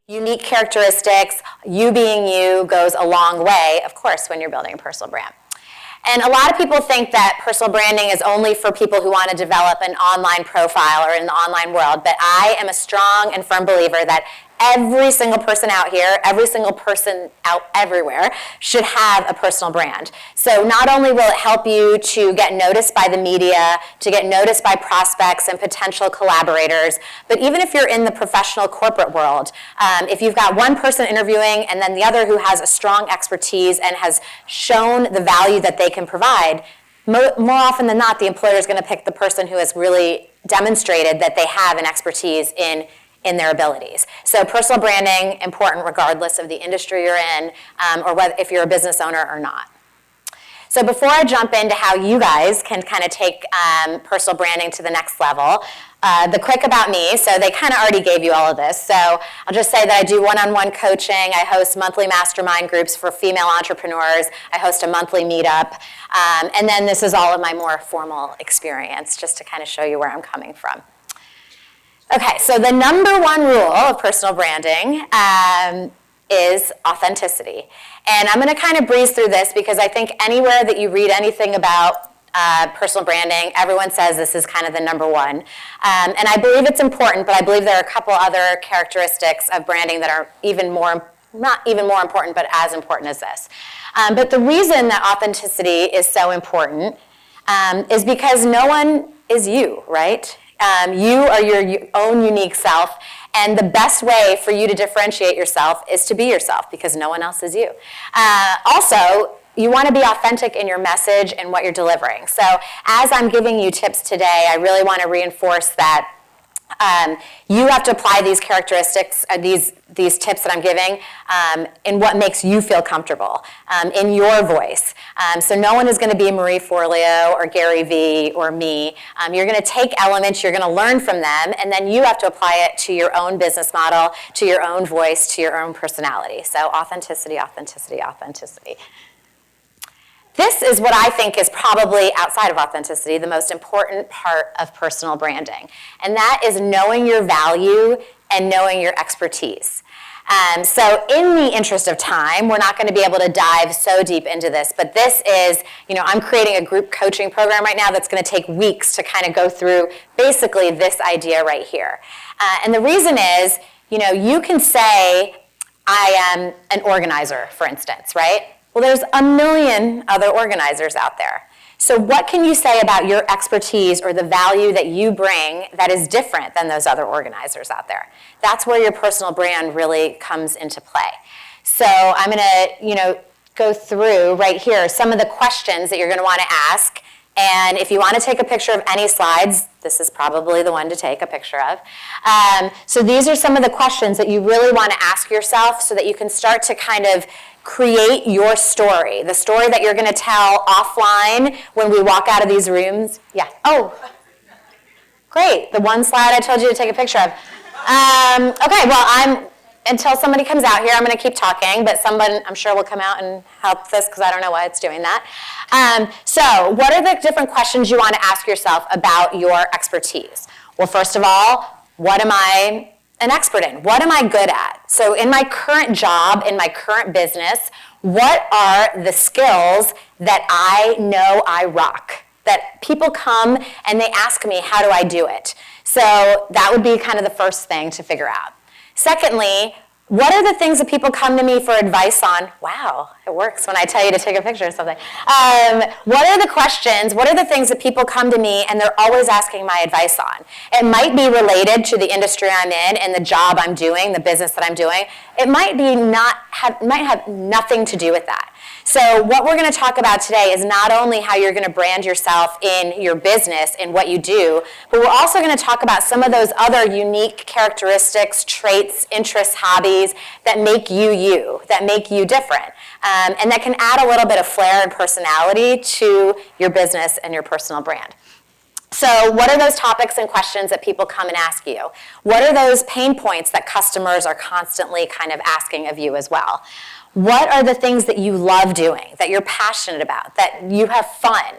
Unique characteristics, you being you, goes a long way, of course, when you're building a personal brand. And a lot of people think that personal branding is only for people who want to develop an online profile or in the online world, but I am a strong and firm believer that every single person out here, every single person out everywhere should have a personal brand. So not only will it help you to get noticed by the media, to get noticed by prospects and potential collaborators, but even if you're in the professional corporate world, if you've got one person interviewing and then the other who has a strong expertise and has shown the value that they can provide, more often than not, the employer is going to pick the person who has really demonstrated that they have an expertise in their abilities. So personal branding, important regardless of the industry you're in, or whether, if you're a business owner or not. So before I jump into how you guys can kind of take personal branding to the next level, the quick about me, so they kind of already gave you all of this. So I'll just say that I do one-on-one coaching. I host monthly mastermind groups for female entrepreneurs. I host a monthly meetup. And then this is all of my more formal experience, just to kind of show you where I'm coming from. Okay, so the number one rule of personal branding is authenticity. And I'm going to kind of breeze through this because I think anywhere that you read anything about personal branding, everyone says this is kind of the number one. And I believe it's important, but I believe there are a couple other characteristics of branding that are not even more important, but as important as this. But the reason that authenticity is so important is because no one is you, right? You are your own unique self, and the best way for you to differentiate yourself is to be yourself because no one else is you. Also, you want to be authentic in your message and what you're delivering. So as I'm giving you tips today, I really want to reinforce that you have to apply these characteristics, these tips that I'm giving in what makes you feel comfortable, in your voice. So no one is going to be Marie Forleo or Gary Vee or me. You're going to take elements, you're going to learn from them, and then you have to apply it to your own business model, to your own voice, to your own personality. So authenticity, authenticity, authenticity. This is what I think is probably, outside of authenticity, the most important part of personal branding. And that is knowing your value and knowing your expertise. So in the interest of time, we're not going to be able to dive so deep into this, but this is, I'm creating a group coaching program right now that's going to take weeks to kind of go through basically this idea right here. And the reason is, you can say, I am an organizer, for instance, right? Well, there's a million other organizers out there. So what can you say about your expertise or the value that you bring that is different than those other organizers out there? That's where your personal brand really comes into play. So I'm going to, go through right here some of the questions that you're going to want to ask. And if you want to take a picture of any slides, this is probably the one to take a picture of. So these are some of the questions that you really want to ask yourself so that you can start to kind of create your story, the story that you're going to tell offline when we walk out of these rooms. Yeah. Oh, great. The one slide I told you to take a picture of. Okay, well, until somebody comes out here, I'm going to keep talking, but someone, I'm sure, will come out and help this because I don't know why it's doing that. So what are the different questions you want to ask yourself about your expertise? Well, first of all, what am I an expert in? What am I good at? So in my current job, in my current business, what are the skills that I know I rock? That people come and they ask me, how do I do it? So that would be kind of the first thing to figure out. Secondly, what are the things that people come to me for advice on? Wow, it works when I tell you to take a picture of something. What are the questions, what are the things that people come to me and they're always asking my advice on? It might be related to the industry I'm in and the job I'm doing, the business that I'm doing. It might have nothing to do with that. So what we're going to talk about today is not only how you're going to brand yourself in your business and what you do, but we're also going to talk about some of those other unique characteristics, traits, interests, hobbies that make you you, that make you different, and that can add a little bit of flair and personality to your business and your personal brand. So what are those topics and questions that people come and ask you? What are those pain points that customers are constantly kind of asking of you as well? What are the things that you love doing, that you're passionate about, that you have fun?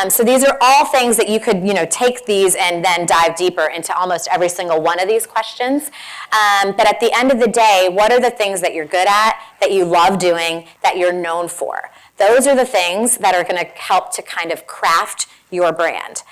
So these are all things that you could, take these and then dive deeper into almost every single one of these questions. But at the end of the day, what are the things that you're good at, that you love doing, that you're known for? Those are the things that are going to help to kind of craft your brand.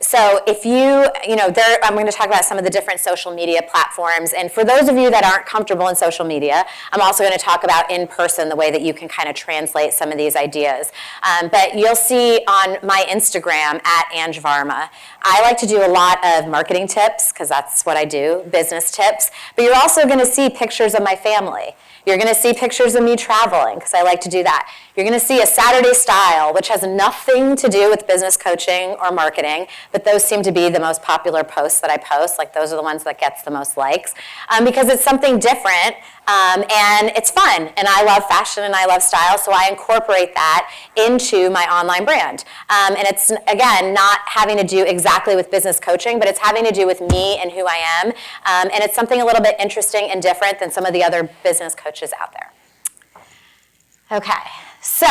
So if I'm going to talk about some of the different social media platforms. And for those of you that aren't comfortable in social media, I'm also going to talk about in person, the way that you can kind of translate some of these ideas. But you'll see on my Instagram at Anj Varma, I like to do a lot of marketing tips, because that's what I do, business tips. But you're also going to see pictures of my family. You're going to see pictures of me traveling, because I like to do that. You're going to see a Saturday style, which has nothing to do with business coaching or marketing, but those seem to be the most popular posts that I post. Like, those are the ones that gets the most likes, because it's something different, and it's fun. And I love fashion and I love style, so I incorporate that into my online brand. And it's, again, not having to do exactly with business coaching, but it's having to do with me and who I am. And it's something a little bit interesting and different than some of the other business coaches out there. Okay, so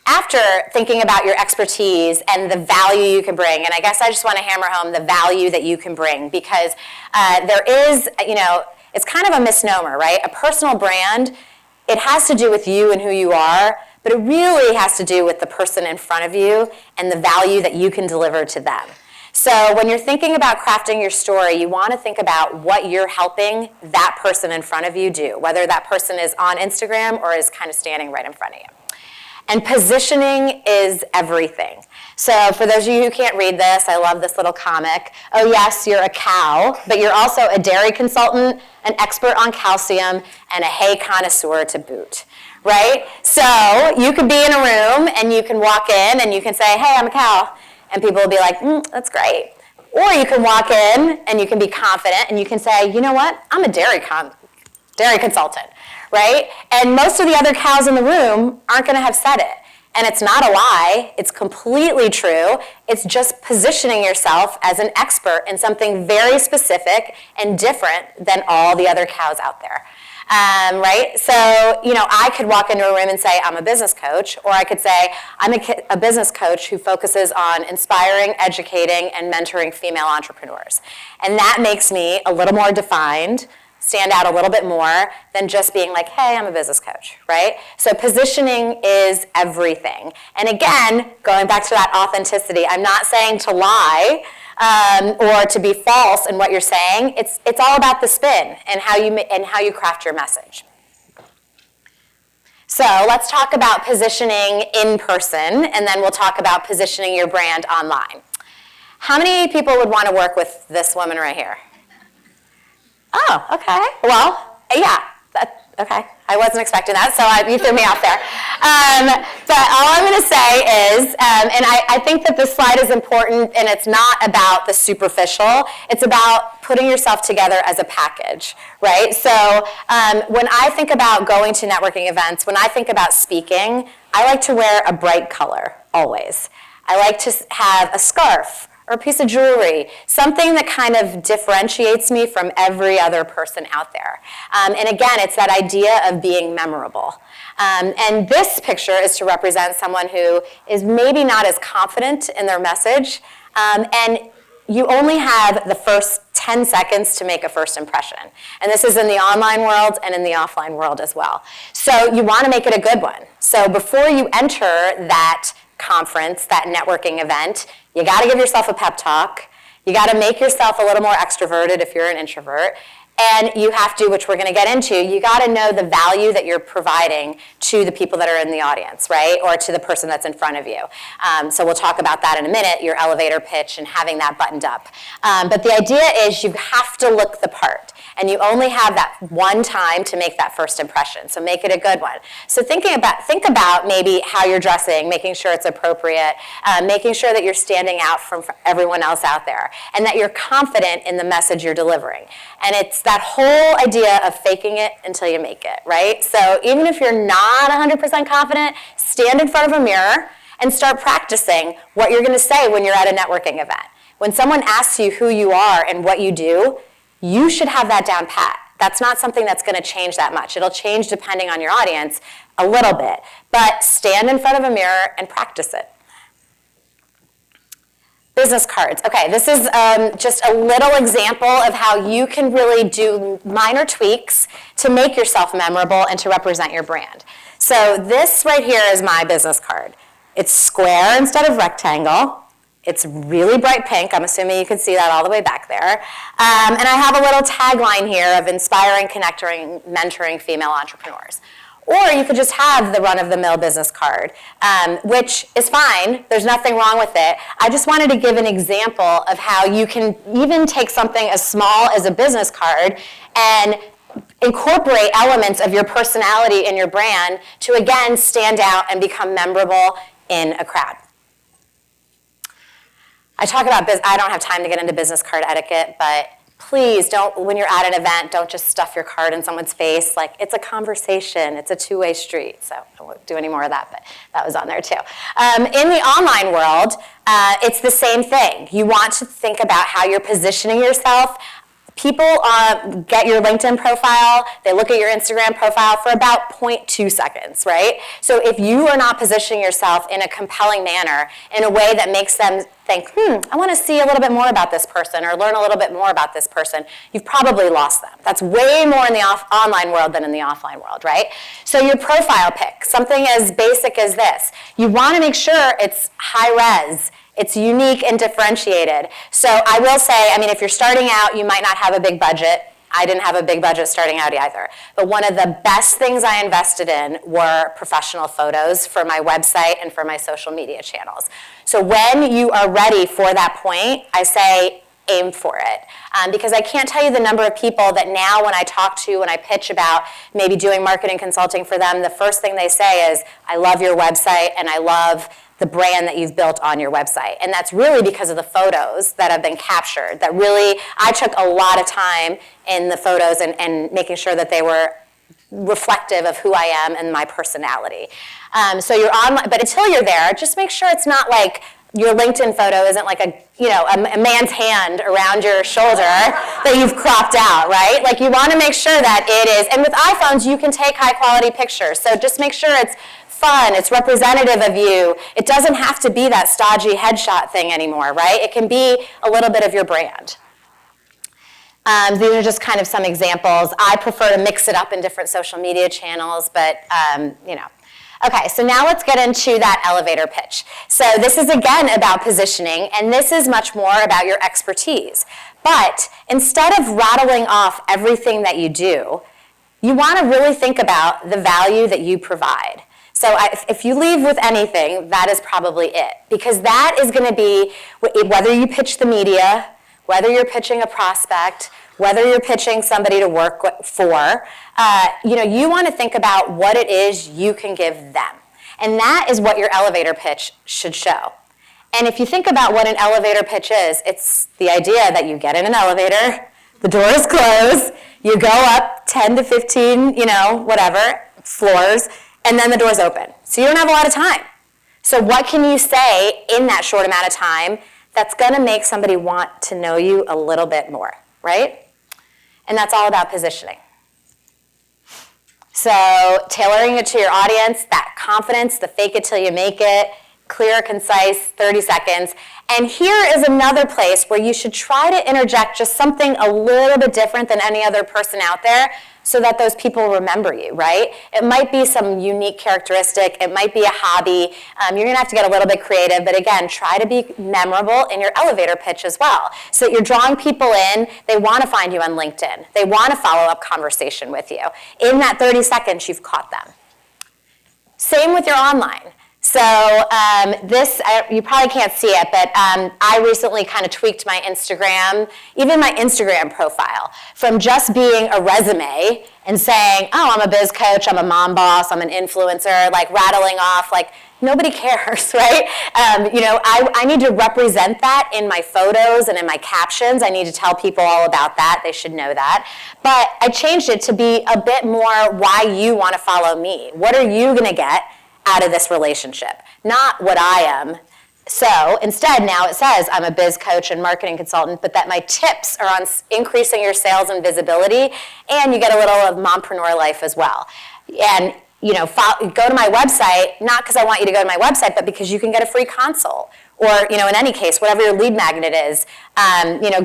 after thinking about your expertise and the value you can bring, and I guess I just want to hammer home the value that you can bring, because there is, it's kind of a misnomer, right? A personal brand, it has to do with you and who you are, but it really has to do with the person in front of you and the value that you can deliver to them. So when you're thinking about crafting your story, you want to think about what you're helping that person in front of you do, whether that person is on Instagram or is kind of standing right in front of you. And positioning is everything. So for those of you who can't read this, I love this little comic. Oh yes, you're a cow, but you're also a dairy consultant, an expert on calcium, and a hay connoisseur to boot, right? So you could be in a room and you can walk in and you can say, hey, I'm a cow. And people will be like, that's great. Or you can walk in and you can be confident and you can say, you know what, I'm a dairy consultant, right? And most of the other cows in the room aren't going to have said it. And it's not a lie. It's completely true. It's just positioning yourself as an expert in something very specific and different than all the other cows out there. Right? So, I could walk into a room and say, I'm a business coach, or I could say, I'm a business coach who focuses on inspiring, educating, and mentoring female entrepreneurs. And that makes me a little more defined, stand out a little bit more than just being like, hey, I'm a business coach, right? So positioning is everything. And again, going back to that authenticity, I'm not saying to lie, or to be false in what you're saying. It's all about the spin and how you craft your message. So let's talk about positioning in person, and then we'll talk about positioning your brand online. How many people would want to work with this woman right here? Oh, okay. Well, yeah. Okay. I wasn't expecting that, so you threw me off there. But all I'm going to say is, and I think that this slide is important, and it's not about the superficial. It's about putting yourself together as a package, right? So when I think about going to networking events, when I think about speaking, I like to wear a bright color, always. I like to have a scarf or a piece of jewelry, something that kind of differentiates me from every other person out there. And again, it's that idea of being memorable. And this picture is to represent someone who is maybe not as confident in their message, and you only have the first 10 seconds to make a first impression. And this is in the online world and in the offline world as well. So you want to make it a good one. So before you enter that conference, that networking event, you got to give yourself a pep talk. You got to make yourself a little more extroverted if you're an introvert. And you have to, which we're going to get into, you got to know the value that you're providing to the people that are in the audience, right? Or to the person that's in front of you. So we'll talk about that in a minute, your elevator pitch and having that buttoned up. But the idea is you have to look the part. And you only have that one time to make that first impression. So make it a good one. So think about maybe how you're dressing, making sure it's appropriate, making sure that you're standing out from everyone else out there, and that you're confident in the message you're delivering. And it's that whole idea of faking it until you make it, right? So even if you're not 100% confident, stand in front of a mirror and start practicing what you're going to say when you're at a networking event. When someone asks you who you are and what you do, you should have that down pat. That's not something that's going to change that much. It'll change depending on your audience a little bit. But stand in front of a mirror and practice it. Business cards. Okay, this is just a little example of how you can really do minor tweaks to make yourself memorable and to represent your brand. So this right here is my business card. It's square instead of rectangle. It's really bright pink. I'm assuming you can see that all the way back there. And I have a little tagline here of inspiring, connecting, mentoring female entrepreneurs. Or you could just have the run-of-the-mill business card, which is fine. There's nothing wrong with it. I just wanted to give an example of how you can even take something as small as a business card and incorporate elements of your personality and your brand to, again, stand out and become memorable in a crowd. I don't have time to get into business card etiquette, but please don't, when you're at an event, don't just stuff your card in someone's face. Like, it's a conversation. It's a two-way street. So I won't do any more of that, but that was on there too. In the online world, it's the same thing. You want to think about how you're positioning yourself. People get your LinkedIn profile, they look at your Instagram profile for about 0.2 seconds, right? So if you are not positioning yourself in a compelling manner, in a way that makes them think, I want to see a little bit more about this person or learn a little bit more about this person, you've probably lost them. That's way more in the online world than in the offline world, right? So your profile pic, something as basic as this, you want to make sure it's high res. It's unique and differentiated. So I will say, if you're starting out, you might not have a big budget. I didn't have a big budget starting out either. But one of the best things I invested in were professional photos for my website and for my social media channels. So when you are ready for that point, I say aim for it. Because I can't tell you the number of people that now when I pitch about maybe doing marketing consulting for them, the first thing they say is, I love your website and I love the brand that you've built on your website. And that's really because of the photos that have been captured. That really, I took a lot of time in the photos and making sure that they were reflective of who I am and my personality. So you're online, but until you're there, just make sure it's not like your LinkedIn photo isn't like a man's hand around your shoulder that you've cropped out, right? Like you want to make sure that it is, and with iPhones you can take high quality pictures, so just make sure it's fun, it's representative of you. It doesn't have to be that stodgy headshot thing anymore, right? It can be a little bit of your brand. These are just kind of some examples. I prefer to mix it up in different social media channels, but Okay, so now let's get into that elevator pitch. So this is again about positioning, and this is much more about your expertise. But instead of rattling off everything that you do, you want to really think about the value that you provide. So if you leave with anything, that is probably it. Because that is going to be, whether you pitch the media, whether you're pitching a prospect, whether you're pitching somebody to work for, you want to think about what it is you can give them. And that is what your elevator pitch should show. And if you think about what an elevator pitch is, it's the idea that you get in an elevator, the doors close, you go up 10 to 15, whatever, floors, and then the doors open. So you don't have a lot of time. So what can you say in that short amount of time that's going to make somebody want to know you a little bit more, right? And that's all about positioning. So tailoring it to your audience, that confidence, the fake it till you make it, clear, concise, 30 seconds. And here is another place where you should try to interject just something a little bit different than any other person out there so that those people remember you, right? It might be some unique characteristic. It might be a hobby. You're going to have to get a little bit creative. But again, try to be memorable in your elevator pitch as well so that you're drawing people in. They want to find you on LinkedIn. They want to follow up conversation with you. In that 30 seconds, you've caught them. Same with your online. So this, you probably can't see it, but I recently kind of tweaked my Instagram, even my Instagram profile, from just being a resume and saying, oh, I'm a biz coach, I'm a mom boss, I'm an influencer, like rattling off, like nobody cares, right? I need to represent that in my photos and in my captions. I need to tell people all about that. They should know that. But I changed it to be a bit more why you want to follow me. What are you going to get out of this relationship? Not what I am So instead, now it says I'm a biz coach and marketing consultant, but that my tips are on increasing your sales and visibility, and you get a little of mompreneur life as well. And go to my website, not because I want you to go to my website, but because you can get a free consult. Or, in any case, whatever your lead magnet is,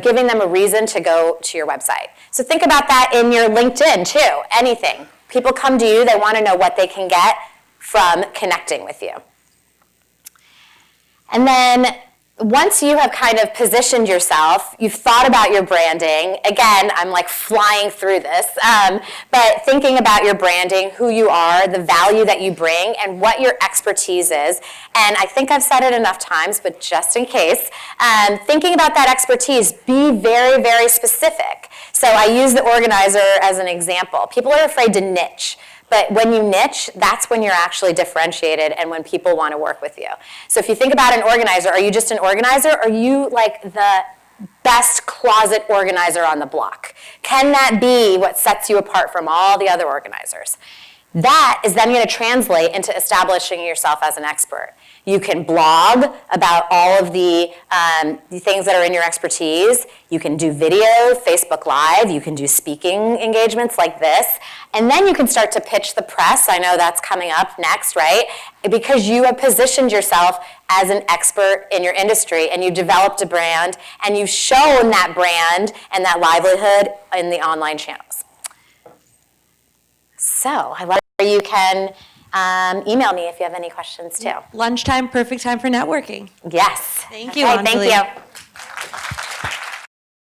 giving them a reason to go to your website. So think about that in your LinkedIn too, anything. People come to you, they want to know what they can get from connecting with you. And then once you have kind of positioned yourself, you've thought about your branding. Again, I'm like flying through this, but thinking about your branding, who you are, the value that you bring, and what your expertise is. And I think I've said it enough times, but just in case, thinking about that expertise, be very, very specific. So I use the organizer as an example. People are afraid to niche. But when you niche, that's when you're actually differentiated and when people want to work with you. So if you think about an organizer, are you just an organizer, or are you like the best closet organizer on the block? Can that be what sets you apart from all the other organizers? That is then going to translate into establishing yourself as an expert. You can blog about all of the things that are in your expertise. You can do video, Facebook Live. You can do speaking engagements like this. And then you can start to pitch the press. I know that's coming up next, right? Because you have positioned yourself as an expert in your industry, and you developed a brand, and you've shown that brand and that livelihood in the online channels. So I love you can email me if you have any questions too. Lunchtime, perfect time for networking. Yes. Thank you, okay, Anjali. thank you.